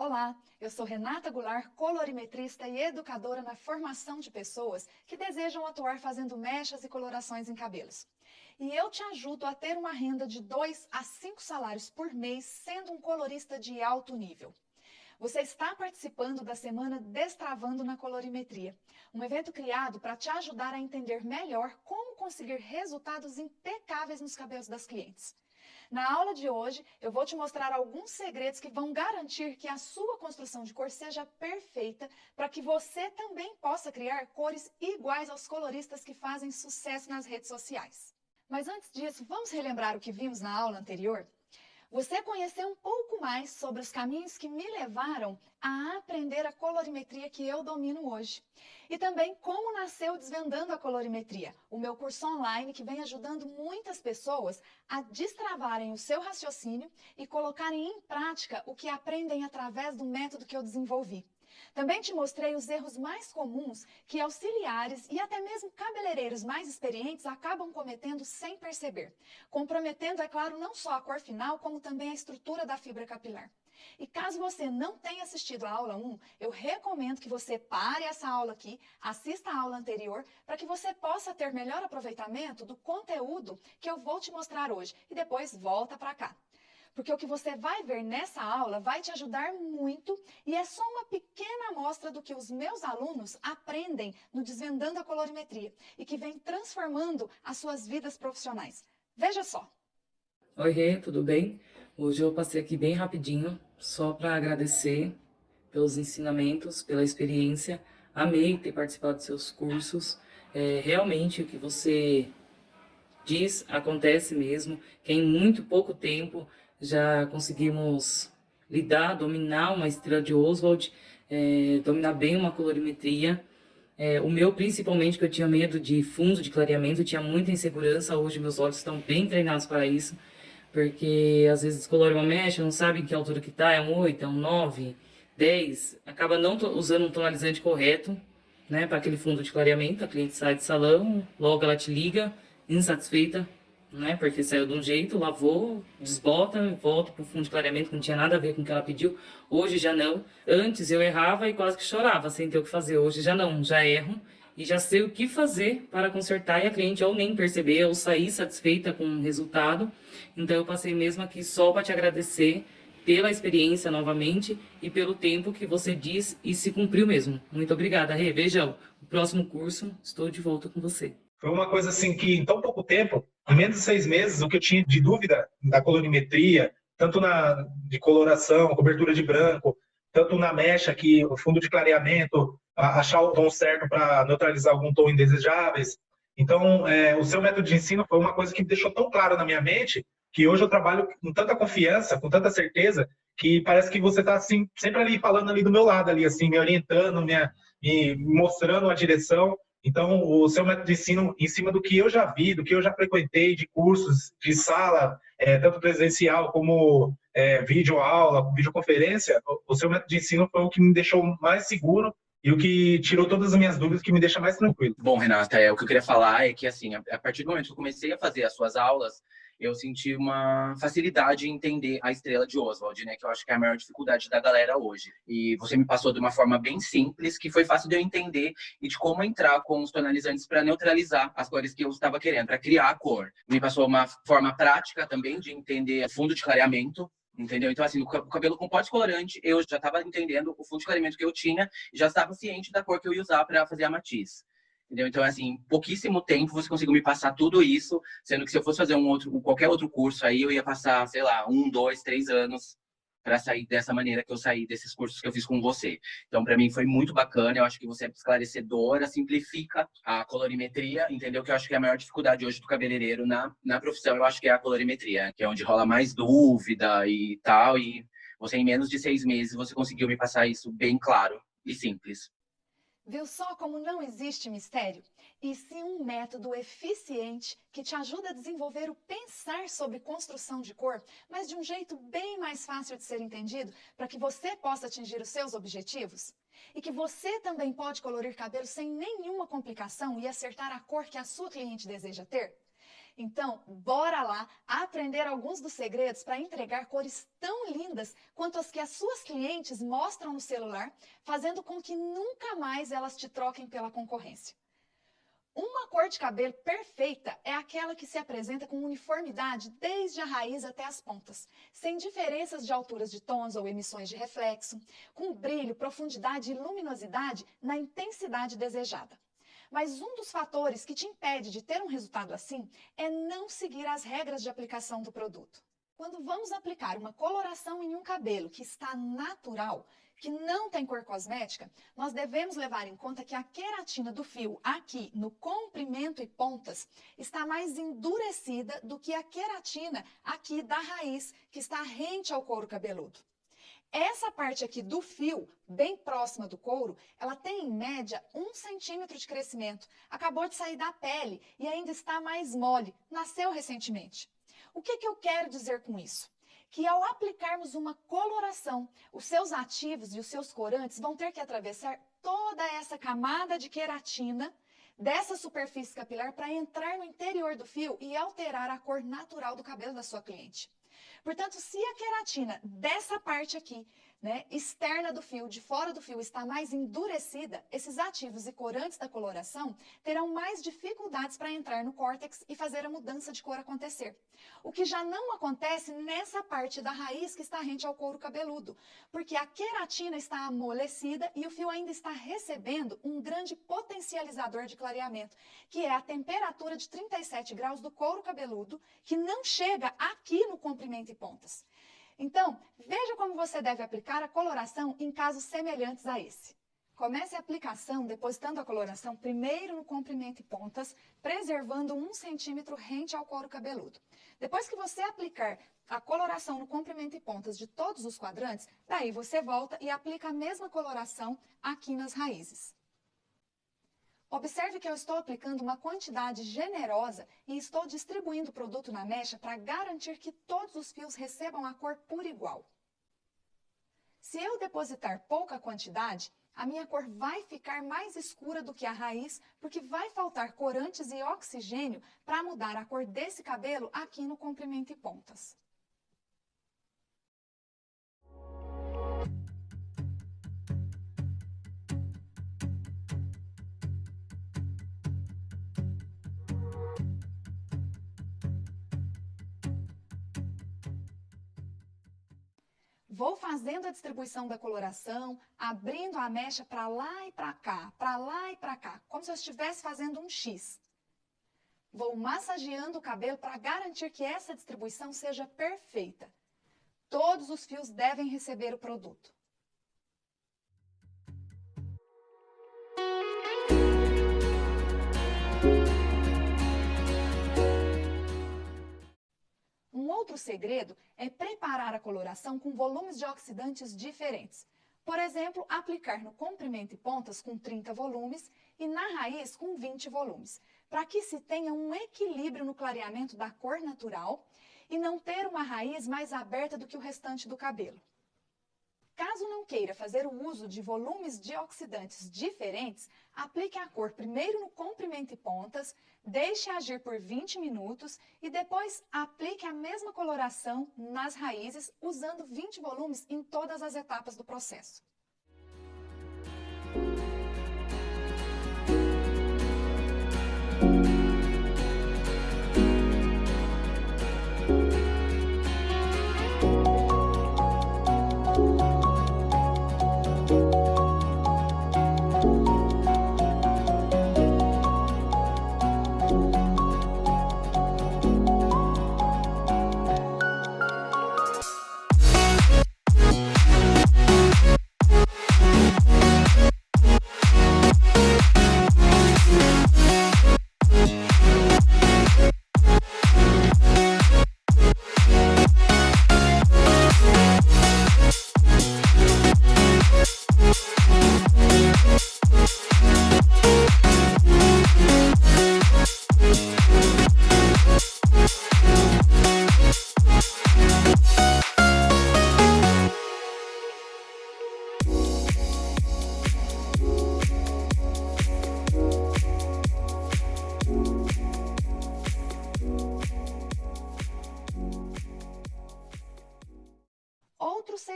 Olá, eu sou Renata Goulart, colorimetrista e educadora na formação de pessoas que desejam atuar fazendo mechas e colorações em cabelos. E eu te ajudo a ter uma renda de 2 a 5 salários por mês sendo um colorista de alto nível. Você está participando da Semana Destravando na Colorimetria, um evento criado para te ajudar a entender melhor como conseguir resultados impecáveis nos cabelos das clientes. Na aula de hoje, eu vou te mostrar alguns segredos que vão garantir que a sua construção de cor seja perfeita para que você também possa criar cores iguais aos coloristas que fazem sucesso nas redes sociais. Mas antes disso, vamos relembrar o que vimos na aula anterior? Você conheceu um pouco mais sobre os caminhos que me levaram a aprender a colorimetria que eu domino hoje. E também como nasceu Desvendando a Colorimetria, o meu curso online que vem ajudando muitas pessoas a destravarem o seu raciocínio e colocarem em prática o que aprendem através do método que eu desenvolvi. Também te mostrei os erros mais comuns que auxiliares e até mesmo cabeleireiros mais experientes acabam cometendo sem perceber, comprometendo, é claro, não só a cor final, como também a estrutura da fibra capilar. E caso você não tenha assistido a aula 1, eu recomendo que você pare essa aula aqui, assista a aula anterior, para que você possa ter melhor aproveitamento do conteúdo que eu vou te mostrar hoje e depois volta para cá. Porque o que você vai ver nessa aula vai te ajudar muito e é só uma pequena amostra do que os meus alunos aprendem no Desvendando a Colorimetria e que vem transformando as suas vidas profissionais. Veja só. Oi, Rê, tudo bem? Hoje eu passei aqui bem rapidinho, só para agradecer pelos ensinamentos, pela experiência. Amei ter participado dos seus cursos. Realmente o que você diz acontece mesmo, que em muito pouco tempo já conseguimos lidar, dominar uma estrela de Oswald, dominar bem uma colorimetria. O meu, principalmente, que eu tinha medo de fundo de clareamento, eu tinha muita insegurança. Hoje meus olhos estão bem treinados para isso, porque às vezes descolore uma mecha, não sabe em que altura que tá, é um 8, é um 9, 10, acaba não usando um tonalizante correto, né, para aquele fundo de clareamento. A cliente sai de salão, logo ela te liga, insatisfeita, né, porque saiu de um jeito, lavou, desbota, volta pro fundo de clareamento que não tinha nada a ver com o que ela pediu. Hoje já não. Antes eu errava e quase que chorava sem ter o que fazer. Hoje já não, já erro e já sei o que fazer para consertar e a cliente ou nem perceber ou sair satisfeita com o resultado. Então eu passei mesmo aqui só para te agradecer pela experiência novamente e pelo tempo que você diz e se cumpriu mesmo. Muito obrigada, Rê. Beijão. O próximo curso, estou de volta com você. Foi uma coisa assim que, em tão pouco tempo, em menos de 6 meses, o que eu tinha de dúvida da colorimetria, tanto de coloração, cobertura de branco, tanto na mecha, que o fundo de clareamento, achar o tom certo para neutralizar algum tom indesejáveis. Então, o seu método de ensino foi uma coisa que me deixou tão claro na minha mente que hoje eu trabalho com tanta confiança, com tanta certeza, que parece que você está assim, sempre ali falando ali do meu lado, ali, assim, me orientando, me mostrando a direção. Então, o seu método de ensino, em cima do que eu já vi, do que eu já frequentei, de cursos, de sala, tanto presencial como videoaula, videoconferência, o seu método de ensino foi o que me deixou mais seguro e o que tirou todas as minhas dúvidas, que me deixa mais tranquilo. Bom, Renata, o que eu queria falar é que, assim, a partir do momento que eu comecei a fazer as suas aulas, eu senti uma facilidade em entender a estrela de Oswald, né? Que eu acho que é a maior dificuldade da galera hoje. E você me passou de uma forma bem simples, que foi fácil de eu entender e de como entrar com os tonalizantes para neutralizar as cores que eu estava querendo, para criar a cor. Me passou uma forma prática também de entender fundo de clareamento, entendeu? Então, assim, o cabelo com pó descolorante, eu já estava entendendo o fundo de clareamento que eu tinha e já estava ciente da cor que eu ia usar para fazer a matiz. Entendeu? Então, assim, em pouquíssimo tempo você conseguiu me passar tudo isso, sendo que se eu fosse fazer qualquer outro curso aí, eu ia passar, sei lá, 1, 2, 3 anos para sair dessa maneira que eu saí desses cursos que eu fiz com você. Então, para mim foi muito bacana, eu acho que você é esclarecedora, simplifica a colorimetria, entendeu? Que eu acho que é a maior dificuldade hoje do cabeleireiro na profissão, eu acho que é a colorimetria, que é onde rola mais dúvida e tal, e você em menos de 6 meses, você conseguiu me passar isso bem claro e simples. Viu só como não existe mistério? E sim um método eficiente que te ajuda a desenvolver o pensar sobre construção de cor, mas de um jeito bem mais fácil de ser entendido, para que você possa atingir os seus objetivos? E que você também pode colorir cabelo sem nenhuma complicação e acertar a cor que a sua cliente deseja ter? Então, bora lá aprender alguns dos segredos para entregar cores tão lindas quanto as que as suas clientes mostram no celular, fazendo com que nunca mais elas te troquem pela concorrência. Uma cor de cabelo perfeita é aquela que se apresenta com uniformidade desde a raiz até as pontas, sem diferenças de alturas de tons ou emissões de reflexo, com brilho, profundidade e luminosidade na intensidade desejada. Mas um dos fatores que te impede de ter um resultado assim é não seguir as regras de aplicação do produto. Quando vamos aplicar uma coloração em um cabelo que está natural, que não tem cor cosmética, nós devemos levar em conta que a queratina do fio aqui no comprimento e pontas está mais endurecida do que a queratina aqui da raiz, que está rente ao couro cabeludo. Essa parte aqui do fio, bem próxima do couro, ela tem em média 1 centímetro de crescimento, acabou de sair da pele e ainda está mais mole, nasceu recentemente. O que eu quero dizer com isso? Que ao aplicarmos uma coloração, os seus ativos e os seus corantes vão ter que atravessar toda essa camada de queratina dessa superfície capilar para entrar no interior do fio e alterar a cor natural do cabelo da sua cliente. Portanto, se a queratina dessa parte aqui, externa do fio, de fora do fio, está mais endurecida, esses ativos e corantes da coloração terão mais dificuldades para entrar no córtex e fazer a mudança de cor acontecer. O que já não acontece nessa parte da raiz que está rente ao couro cabeludo, porque a queratina está amolecida e o fio ainda está recebendo um grande potencializador de clareamento, que é a temperatura de 37 graus do couro cabeludo, que não chega aqui no comprimento e pontas. Então, veja como você deve aplicar a coloração em casos semelhantes a esse. Comece a aplicação depositando a coloração primeiro no comprimento e pontas, preservando 1 centímetro rente ao couro cabeludo. Depois que você aplicar a coloração no comprimento e pontas de todos os quadrantes, daí você volta e aplica a mesma coloração aqui nas raízes. Observe que eu estou aplicando uma quantidade generosa e estou distribuindo o produto na mecha para garantir que todos os fios recebam a cor por igual. Se eu depositar pouca quantidade, a minha cor vai ficar mais escura do que a raiz, porque vai faltar corantes e oxigênio para mudar a cor desse cabelo aqui no comprimento e pontas. Vou fazendo a distribuição da coloração, abrindo a mecha para lá e para cá, para lá e para cá, como se eu estivesse fazendo um X. Vou massageando o cabelo para garantir que essa distribuição seja perfeita. Todos os fios devem receber o produto. Um outro segredo é preparar a coloração com volumes de oxidantes diferentes. Por exemplo, aplicar no comprimento e pontas com 30 volumes e na raiz com 20 volumes, para que se tenha um equilíbrio no clareamento da cor natural e não ter uma raiz mais aberta do que o restante do cabelo. Caso não queira fazer o uso de volumes de oxidantes diferentes, aplique a cor primeiro no comprimento e pontas, deixe agir por 20 minutos e depois aplique a mesma coloração nas raízes, usando 20 volumes em todas as etapas do processo.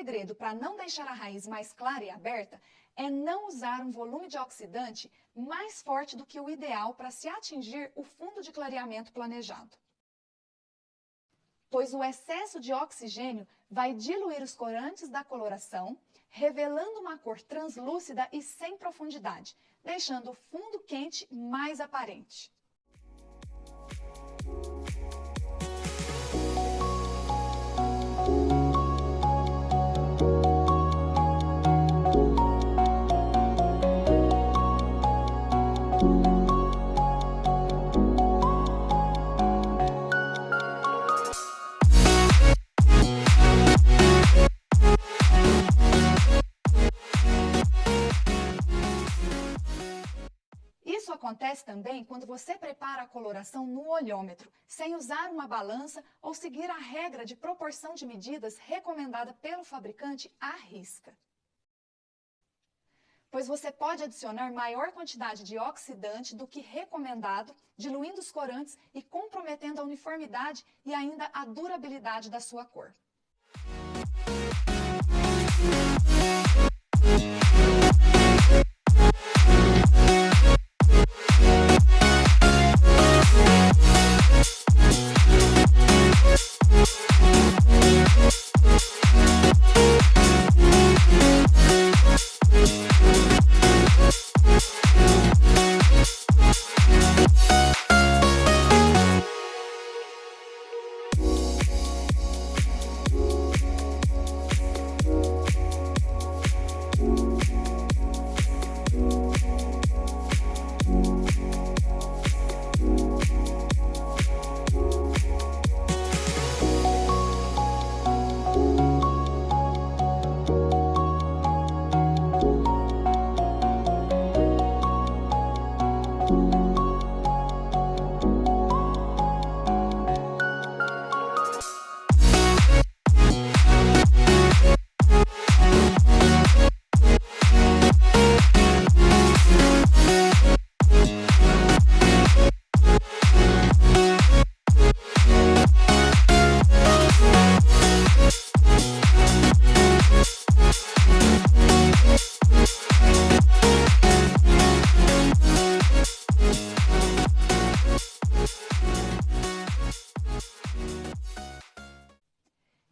segredo para não deixar a raiz mais clara e aberta é não usar um volume de oxidante mais forte do que o ideal para se atingir o fundo de clareamento planejado. Pois o excesso de oxigênio vai diluir os corantes da coloração, revelando uma cor translúcida e sem profundidade, deixando o fundo quente mais aparente. Isso acontece também quando você prepara a coloração no olhômetro, sem usar uma balança ou seguir a regra de proporção de medidas recomendada pelo fabricante à risca. Pois você pode adicionar maior quantidade de oxidante do que recomendado, diluindo os corantes e comprometendo a uniformidade e ainda a durabilidade da sua cor.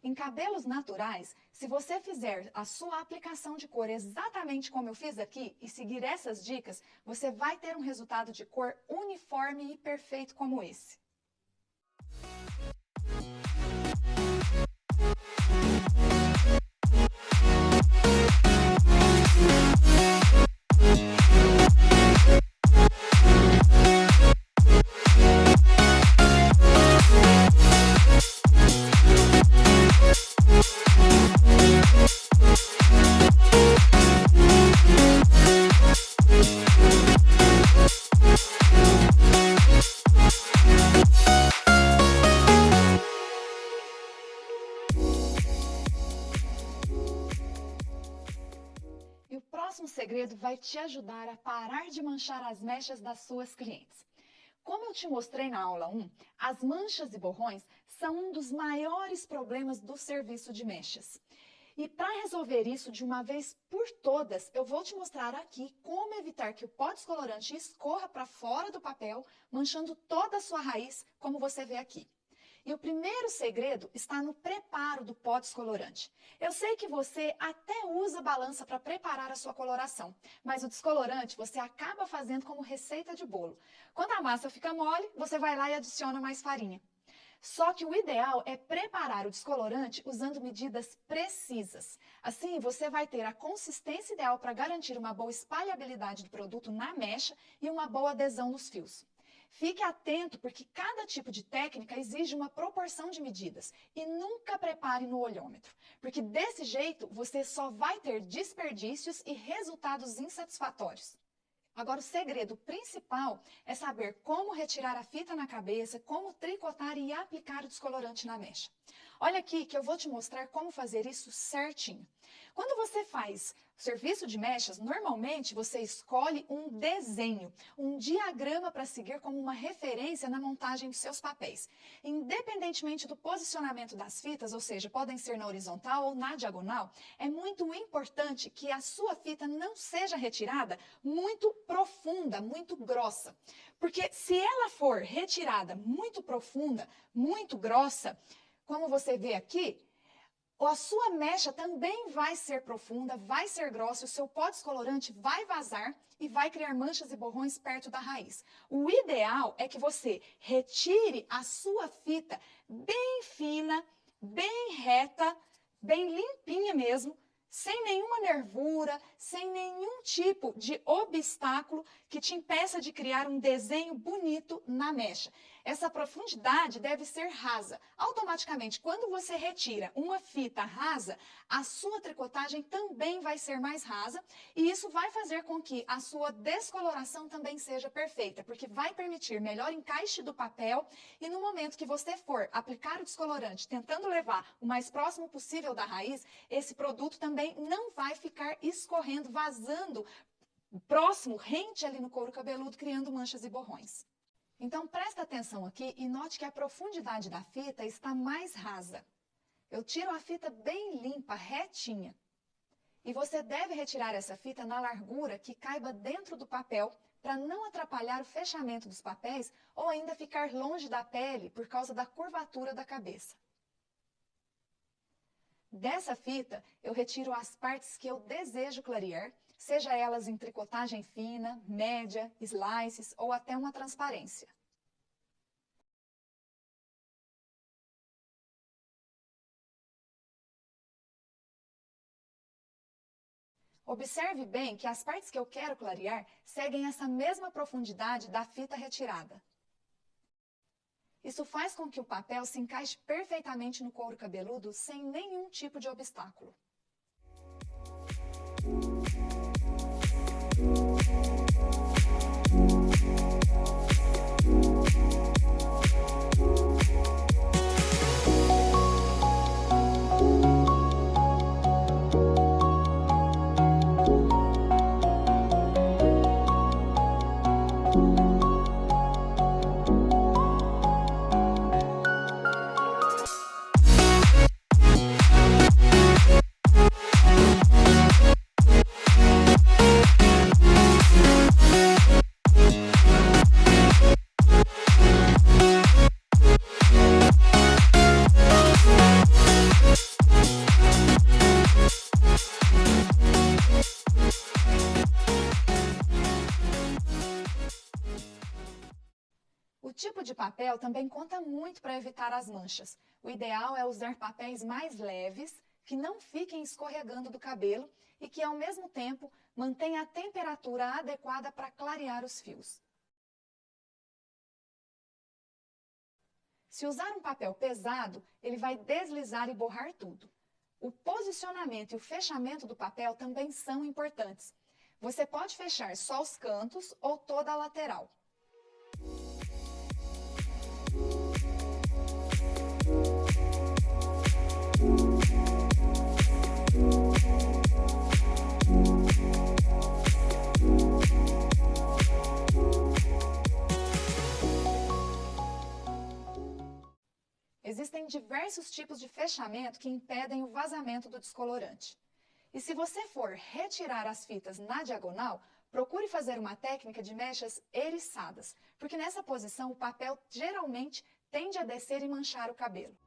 Em cabelos naturais, se você fizer a sua aplicação de cor exatamente como eu fiz aqui e seguir essas dicas, você vai ter um resultado de cor uniforme e perfeito como esse. E o próximo segredo vai te ajudar a parar de manchar as mechas das suas clientes. Como eu te mostrei na aula 1, as manchas e borrões são um dos maiores problemas do serviço de mechas. E para resolver isso de uma vez por todas, eu vou te mostrar aqui como evitar que o pó descolorante escorra para fora do papel, manchando toda a sua raiz, como você vê aqui. E o primeiro segredo está no preparo do pó descolorante. Eu sei que você até usa balança para preparar a sua coloração, mas o descolorante você acaba fazendo como receita de bolo. Quando a massa fica mole, você vai lá e adiciona mais farinha. Só que o ideal é preparar o descolorante usando medidas precisas. Assim, você vai ter a consistência ideal para garantir uma boa espalhabilidade do produto na mecha e uma boa adesão nos fios. Fique atento porque cada tipo de técnica exige uma proporção de medidas e nunca prepare no olhômetro, porque desse jeito você só vai ter desperdícios e resultados insatisfatórios. Agora, o segredo principal é saber como retirar a fita na cabeça, como tricotar e aplicar o descolorante na mecha. Olha aqui que eu vou te mostrar como fazer isso certinho. Quando você faz serviço de mechas, normalmente você escolhe um desenho, um diagrama para seguir como uma referência na montagem dos seus papéis. Independentemente do posicionamento das fitas, ou seja, podem ser na horizontal ou na diagonal, é muito importante que a sua fita não seja retirada muito profunda, muito grossa. Porque se ela for retirada muito profunda, muito grossa, como você vê aqui, a sua mecha também vai ser profunda, vai ser grossa, o seu pó descolorante vai vazar e vai criar manchas e borrões perto da raiz. O ideal é que você retire a sua fita bem fina, bem reta, bem limpinha mesmo, sem nenhuma nervura, sem nenhum tipo de obstáculo que te impeça de criar um desenho bonito na mecha. Essa profundidade deve ser rasa. Automaticamente, quando você retira uma fita rasa, a sua tricotagem também vai ser mais rasa e isso vai fazer com que a sua descoloração também seja perfeita, porque vai permitir melhor encaixe do papel e no momento que você for aplicar o descolorante, tentando levar o mais próximo possível da raiz, esse produto também não vai ficar escorrendo, vazando próximo, rente ali no couro cabeludo, criando manchas e borrões. Então, presta atenção aqui e note que a profundidade da fita está mais rasa. Eu tiro a fita bem limpa, retinha. E você deve retirar essa fita na largura que caiba dentro do papel para não atrapalhar o fechamento dos papéis ou ainda ficar longe da pele por causa da curvatura da cabeça. Dessa fita, eu retiro as partes que eu desejo clarear, seja elas em tricotagem fina, média, slices ou até uma transparência. Observe bem que as partes que eu quero clarear seguem essa mesma profundidade da fita retirada. Isso faz com que o papel se encaixe perfeitamente no couro cabeludo sem nenhum tipo de obstáculo. O tipo de papel também conta muito para evitar as manchas. O ideal é usar papéis mais leves, que não fiquem escorregando do cabelo e que, ao mesmo tempo, mantenha a temperatura adequada para clarear os fios. Se usar um papel pesado, ele vai deslizar e borrar tudo. O posicionamento e o fechamento do papel também são importantes. Você pode fechar só os cantos ou toda a lateral. Existem diversos tipos de fechamento que impedem o vazamento do descolorante. E se você for retirar as fitas na diagonal, procure fazer uma técnica de mechas eriçadas, porque nessa posição o papel geralmente tende a descer e manchar o cabelo.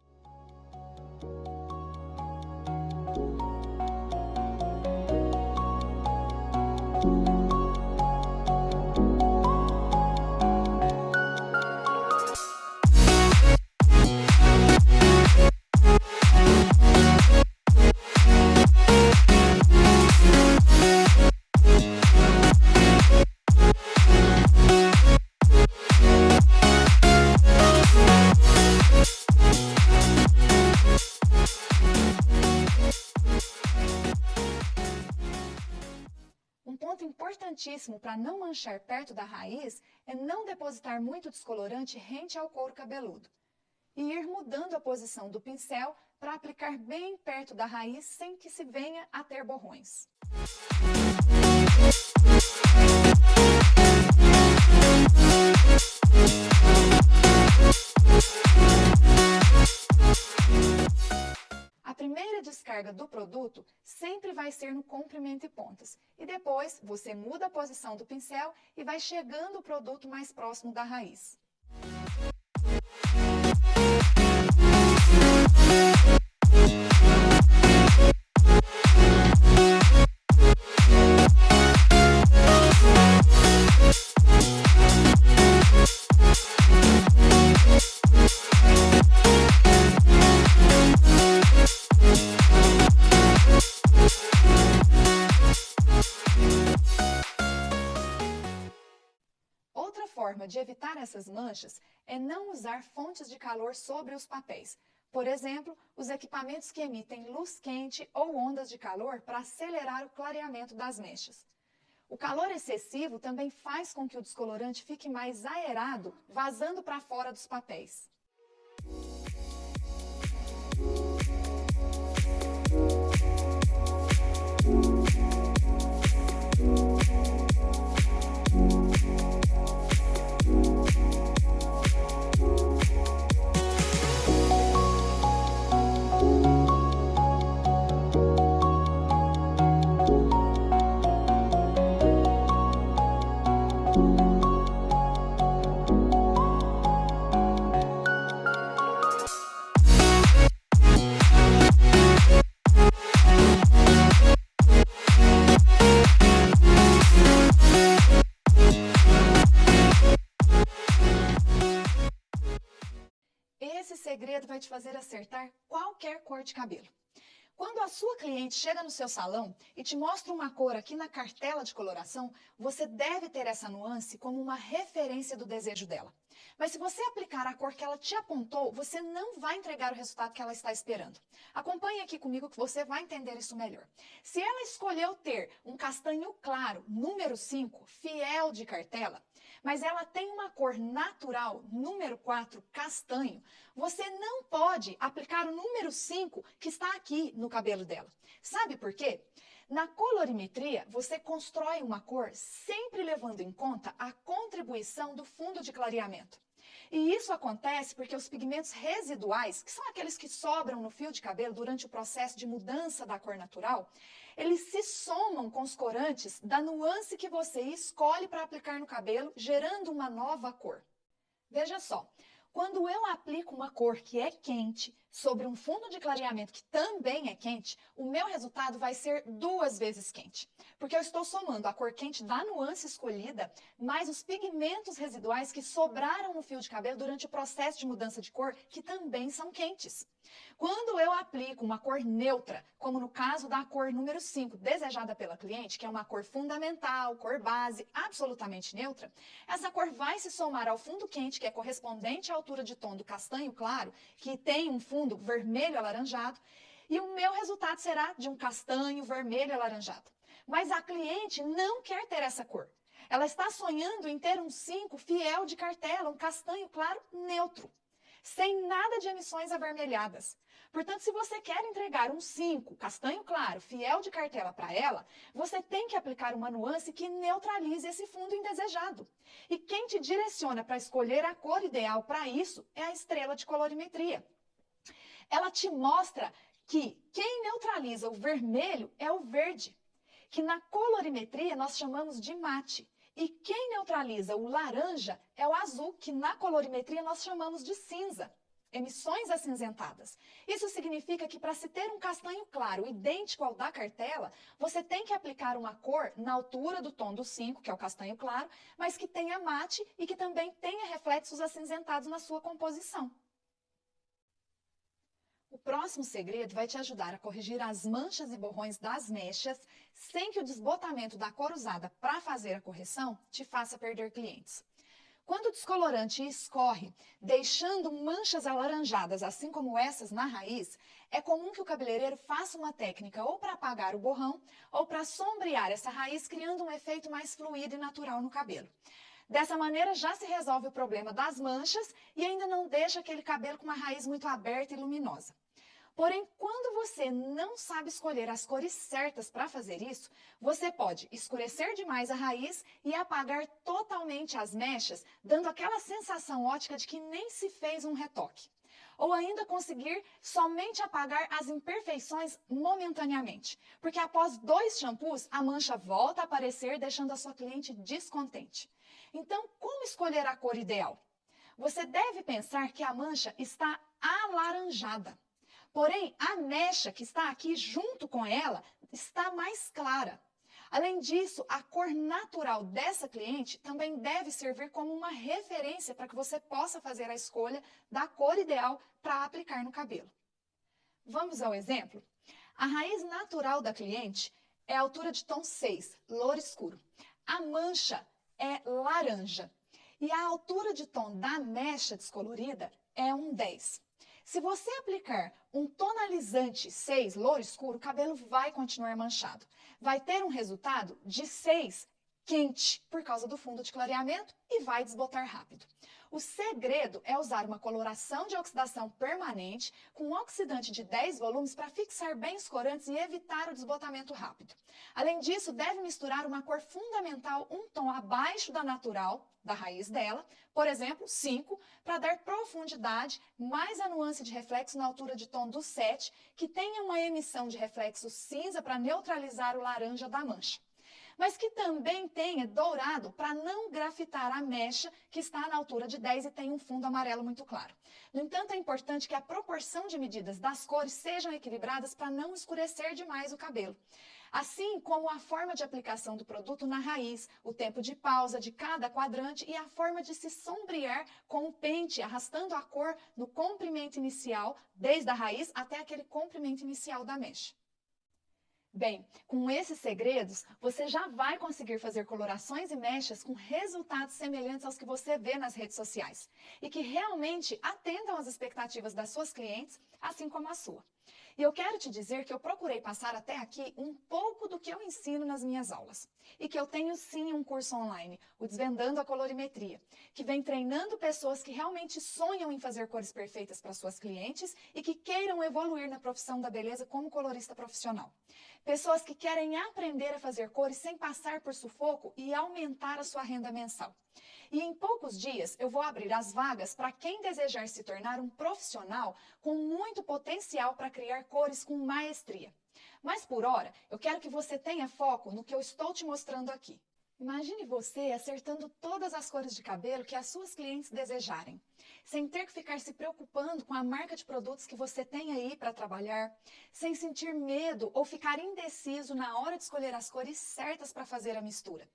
Um ponto importantíssimo para não manchar perto da raiz é não depositar muito descolorante rente ao couro cabeludo e ir mudando a posição do pincel para aplicar bem perto da raiz sem que se venha a ter borrões. A primeira descarga do produto sempre vai ser no comprimento e pontas. E depois você muda a posição do pincel e vai chegando o produto mais próximo da raiz. Outra forma de evitar essas manchas é não usar fontes de calor sobre os papéis. Por exemplo, os equipamentos que emitem luz quente ou ondas de calor para acelerar o clareamento das mechas. O calor excessivo também faz com que o descolorante fique mais aerado, vazando para fora dos papéis. Esse segredo vai te fazer acertar qualquer cor de cabelo. Quando a sua cliente chega no seu salão e te mostra uma cor aqui na cartela de coloração, você deve ter essa nuance como uma referência do desejo dela. Mas se você aplicar a cor que ela te apontou, você não vai entregar o resultado que ela está esperando. Acompanhe aqui comigo que você vai entender isso melhor. Se ela escolheu ter um castanho claro, número 5, fiel de cartela, mas ela tem uma cor natural, número 4, castanho, você não pode aplicar o número 5 que está aqui no cabelo dela. Sabe por quê? Na colorimetria, você constrói uma cor sempre levando em conta a contribuição do fundo de clareamento. E isso acontece porque os pigmentos residuais, que são aqueles que sobram no fio de cabelo durante o processo de mudança da cor natural, eles se somam com os corantes da nuance que você escolhe para aplicar no cabelo, gerando uma nova cor. Veja só, quando eu aplico uma cor que é quente sobre um fundo de clareamento que também é quente, o meu resultado vai ser 2 vezes quente. Porque eu estou somando a cor quente da nuance escolhida, mais os pigmentos residuais que sobraram no fio de cabelo durante o processo de mudança de cor, que também são quentes. Quando eu aplico uma cor neutra, como no caso da cor número 5, desejada pela cliente, que é uma cor fundamental, cor base, absolutamente neutra, essa cor vai se somar ao fundo quente, que é correspondente à altura de tom do castanho claro, que tem um fundo vermelho alaranjado, e o meu resultado será de um castanho vermelho alaranjado. Mas a cliente não quer ter essa cor. Ela está sonhando em ter um 5 fiel de cartela, um castanho claro neutro, sem nada de emissões avermelhadas. Portanto, se você quer entregar um 5, castanho claro, fiel de cartela para ela, você tem que aplicar uma nuance que neutralize esse fundo indesejado. E quem te direciona para escolher a cor ideal para isso é a estrela de colorimetria. Ela te mostra que quem neutraliza o vermelho é o verde, que na colorimetria nós chamamos de mate. E quem neutraliza o laranja é o azul, que na colorimetria nós chamamos de cinza, emissões acinzentadas. Isso significa que para se ter um castanho claro idêntico ao da cartela, você tem que aplicar uma cor na altura do tom do 5, que é o castanho claro, mas que tenha mate e que também tenha reflexos acinzentados na sua composição. O próximo segredo vai te ajudar a corrigir as manchas e borrões das mechas sem que o desbotamento da cor usada para fazer a correção te faça perder clientes. Quando o descolorante escorre, deixando manchas alaranjadas, assim como essas na raiz, é comum que o cabeleireiro faça uma técnica ou para apagar o borrão ou para sombrear essa raiz, criando um efeito mais fluido e natural no cabelo. Dessa maneira, já se resolve o problema das manchas e ainda não deixa aquele cabelo com uma raiz muito aberta e luminosa. Porém, quando você não sabe escolher as cores certas para fazer isso, você pode escurecer demais a raiz e apagar totalmente as mechas, dando aquela sensação ótica de que nem se fez um retoque. Ou ainda conseguir somente apagar as imperfeições momentaneamente, porque após 2 shampoos, a mancha volta a aparecer, deixando a sua cliente descontente. Então, como escolher a cor ideal? Você deve pensar que a mancha está alaranjada. Porém, a mecha que está aqui junto com ela está mais clara. Além disso, a cor natural dessa cliente também deve servir como uma referência para que você possa fazer a escolha da cor ideal para aplicar no cabelo. Vamos ao exemplo? A raiz natural da cliente é a altura de tom 6, louro escuro. A mancha é laranja. E a altura de tom da mecha descolorida é um 10. Se você aplicar um tonalizante 6, louro escuro, o cabelo vai continuar manchado. Vai ter um resultado de 6 quente, por causa do fundo de clareamento, e vai desbotar rápido. O segredo é usar uma coloração de oxidação permanente com um oxidante de 10 volumes para fixar bem os corantes e evitar o desbotamento rápido. Além disso, deve misturar uma cor fundamental um tom abaixo da natural, da raiz dela, por exemplo, 5, para dar profundidade, mais a nuance de reflexo na altura de tom do 7, que tenha uma emissão de reflexo cinza para neutralizar o laranja da mancha. Mas que também tenha dourado para não grafitar a mecha que está na altura de 10 e tem um fundo amarelo muito claro. No entanto, é importante que a proporção de medidas das cores sejam equilibradas para não escurecer demais o cabelo. Assim como a forma de aplicação do produto na raiz, o tempo de pausa de cada quadrante e a forma de se sombrear com o pente, arrastando a cor no comprimento inicial, desde a raiz até aquele comprimento inicial da mecha. Bem, com esses segredos, você já vai conseguir fazer colorações e mechas com resultados semelhantes aos que você vê nas redes sociais e que realmente atendam às expectativas das suas clientes, assim como a sua. E eu quero te dizer que eu procurei passar até aqui um pouco do que eu ensino nas minhas aulas. E que eu tenho sim um curso online, o Desvendando a Colorimetria, que vem treinando pessoas que realmente sonham em fazer cores perfeitas para suas clientes e que queiram evoluir na profissão da beleza como colorista profissional. Pessoas que querem aprender a fazer cores sem passar por sufoco e aumentar a sua renda mensal. E em poucos dias eu vou abrir as vagas para quem desejar se tornar um profissional com muito potencial para criar cores com maestria. Mas por hora, eu quero que você tenha foco no que eu estou te mostrando aqui. Imagine você acertando todas as cores de cabelo que as suas clientes desejarem, sem ter que ficar se preocupando com a marca de produtos que você tem aí para trabalhar, sem sentir medo ou ficar indeciso na hora de escolher as cores certas para fazer a mistura.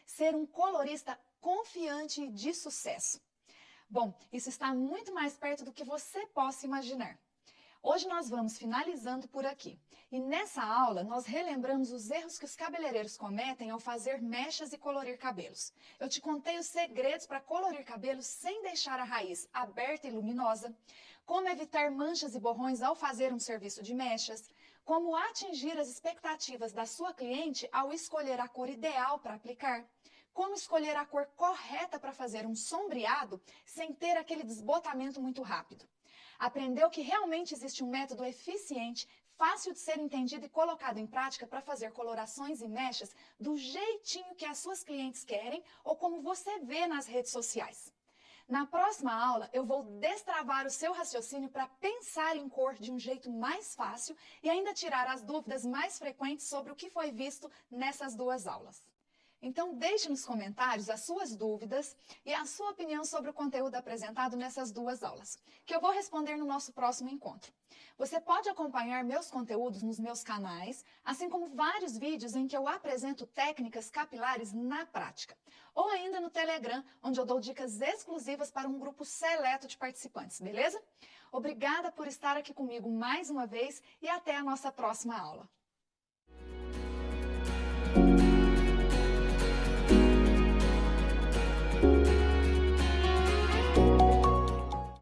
Ser um colorista confiante e de sucesso. Bom, isso está muito mais perto do que você possa imaginar. Hoje nós vamos finalizando por aqui. E nessa aula nós relembramos os erros que os cabeleireiros cometem ao fazer mechas e colorir cabelos. Eu te contei os segredos para colorir cabelos sem deixar a raiz aberta e luminosa, como evitar manchas e borrões ao fazer um serviço de mechas, como atingir as expectativas da sua cliente ao escolher a cor ideal para aplicar, como escolher a cor correta para fazer um sombreado sem ter aquele desbotamento muito rápido. Aprendeu que realmente existe um método eficiente, fácil de ser entendido e colocado em prática para fazer colorações e mechas do jeitinho que as suas clientes querem ou como você vê nas redes sociais. Na próxima aula, eu vou destravar o seu raciocínio para pensar em cor de um jeito mais fácil e ainda tirar as dúvidas mais frequentes sobre o que foi visto nessas 2 aulas. Então, deixe nos comentários as suas dúvidas e a sua opinião sobre o conteúdo apresentado nessas 2 aulas, que eu vou responder no nosso próximo encontro. Você pode acompanhar meus conteúdos nos meus canais, assim como vários vídeos em que eu apresento técnicas capilares na prática. Ou ainda no Telegram, onde eu dou dicas exclusivas para um grupo seleto de participantes, beleza? Obrigada por estar aqui comigo mais uma vez e até a nossa próxima aula.